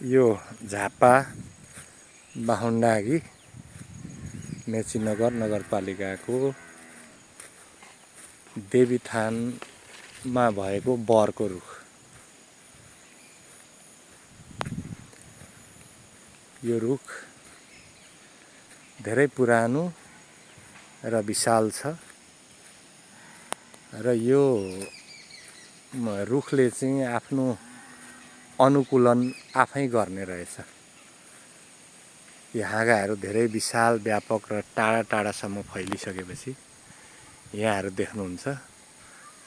यो झापा बाहुन्डागी मेचीनगर नगरपालिकाको देवीथानमा भएको बरको रुख। यो रुख धेरै पुरानो र विशाल छ र यो रुखले चाहिँ आफ्नो अनुकूलन आफै गर्ने रहेछ। यो हाँगाहरू धेरै विशाल व्यापक र टाढा टाढासम्म फैलिसकेपछि यहाँहरू देख्नुहुन्छ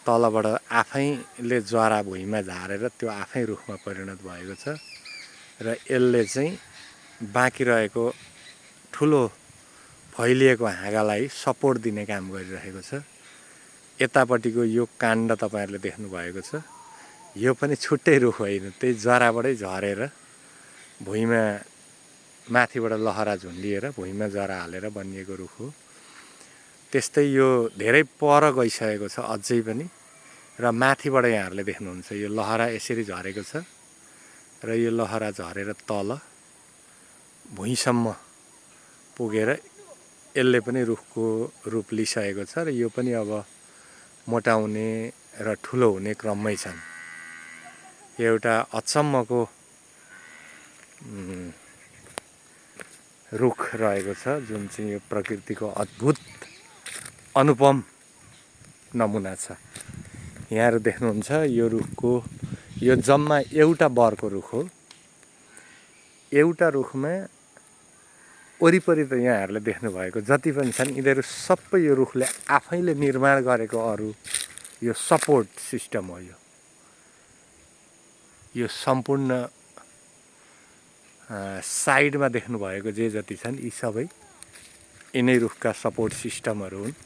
तलबाट आफैले जरा भुइँमा झारेर त्यो आफै रुखमा परिणत भएको छ र यसले चाहिँ बाँकी रहेको ठुलो फैलिएको हाँगालाई सपोर्ट दिने काम गरिरहेको छ। यतापट्टिको यो काण्ड तपाईहरुले देख्नु भएको छ, यो पनि छुट्टै रुख होइन, त्यही जराबाटै झरेर भुइँमा माथिबाट लहरा झुन्डिएर भुइँमा जरा हालेर बनिएको रुख हो। त्यस्तै यो धेरै पर गइसकेको छ अझै पनि र माथिबाट यहाँहरूले देख्नुहुन्छ यो लहरा यसरी झरेको छ र यो लहरा झरेर तल भुइँसम्म पुगेर यसले पनि रुखको रूप लिइसकेको छ र यो पनि अब मोटाउने र ठुलो हुने क्रममै छन्। एउटा अचम्मको रुख रहेको छ जुन चाहिँ यो प्रकृतिको अद्भुत अनुपम नमुना छ। यहाँहरू देख्नुहुन्छ यो रुखको यो जम्मा एउटा बरको रुख हो। एउटा रुखमा वरिपरि त यहाँहरूले देख्नुभएको जति पनि छन् यिनीहरू सबै यो रुखले आफैले निर्माण गरेको अरू यो सपोर्ट सिस्टम हो। यो सम्पूर्ण साइडमा देख्नुभएको जे जति छन् यी सबै यिनै रुखका सपोर्ट सिस्टमहरू हुन्।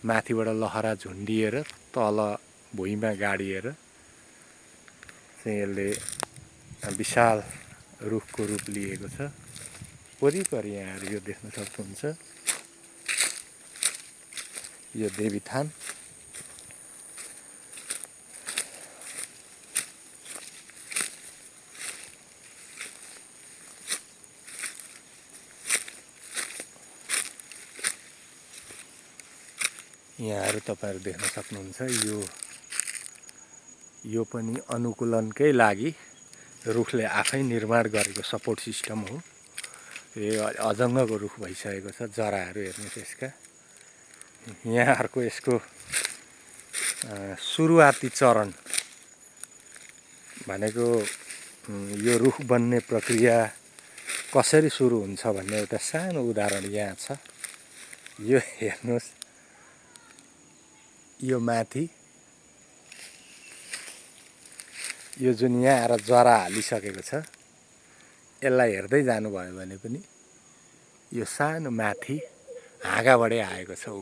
माथिबाट लहरा झुन्डिएर तल भुइँमा गाडिएर चाहिँ यसले विशाल रुखको रूप लिएको छ। वरिपरि यहाँहरू यो देख्न सक्नुहुन्छ यो देवीथान। यहाँहरू तपाईहरु देख्न सक्नुहुन्छ यो पनि अनुकूलनकै लागि रुखले आफै निर्माण गरेको सपोर्ट सिस्टम हो। यो अजङ्गको रुख भइसकेको छ। जराहरू हेर्नुहोस् यसका। यहाँहरूको यसको सुरुवाती चरण भनेको यो रुख बन्ने प्रक्रिया कसरी सुरु हुन्छ भन्ने एउटा सानो उदाहरण यहाँ छ। यो हेर्नुहोस्, यो माथि यो जुन यहाँ आएर जरा हालिसकेको छ यसलाई हेर्दै जानुभयो भने पनि यो सानो माथि हाँगाबाटै आएको छ।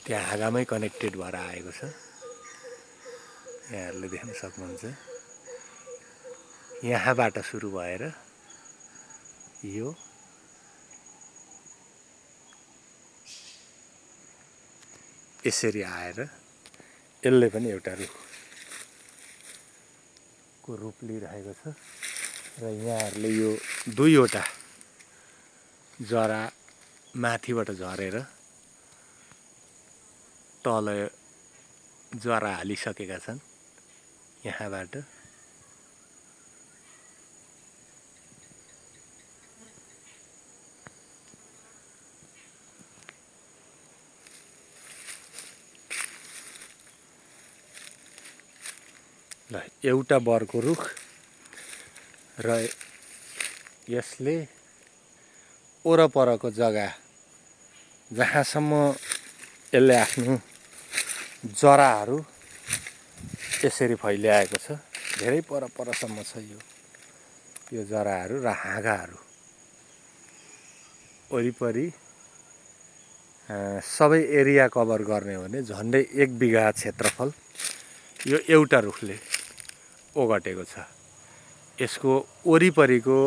त्यहाँ हाँगामै कनेक्टेड भएर आएको छ। यहाँहरूले देख्न सक्नुहुन्छ यहाँबाट सुरु भएर यो यसरी आएर यसले पनि एउटा रुखको रूप लिइरहेको छ र यहाँहरूले यो दुईवटा जरा माथिबाट झरेर तल जरा हालिसकेका छन्। यहाँबाट ल एउटा बरको रुख र यसले वरपरको जग्गा जहाँसम्म यसले आफ्नो जराहरू यसरी फैल्याएको छ धेरै परसम्म छ यो जराहरू र हाँगाहरू। वरिपरि सबै एरिया कभर गर्ने हो भने झन्डै 1 बिघा क्षेत्रफल यो एउटा रुखले ओगटेको छ। यसको वरिपरिको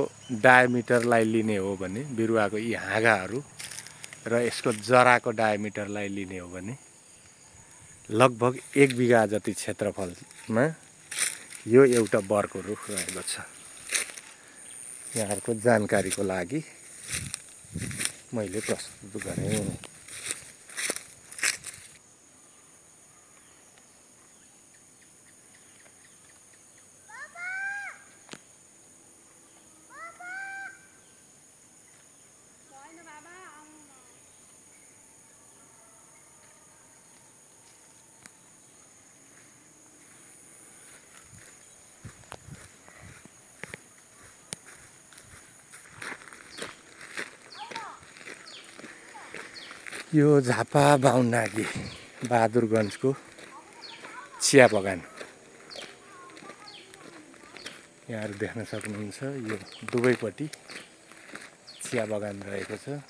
डायमिटरलाई लिने हो भने बिरुवाको यी हाँगाहरू र यसको जराको डायमिटरलाई लिने हो भने लगभग 1 बिघा जति क्षेत्रफलमा यो एउटा बरको रुख रहेको छ। यहाँहरूको जानकारीको लागि मैले प्रस्तुत गरेँ। यो झापा बाहुनागी बहादुरगञ्जको चिया बगान यहाँहरू देख्न सक्नुहुन्छ। यो दुवैपट्टि चिया बगान रहेको छ।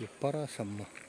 यो परसम्म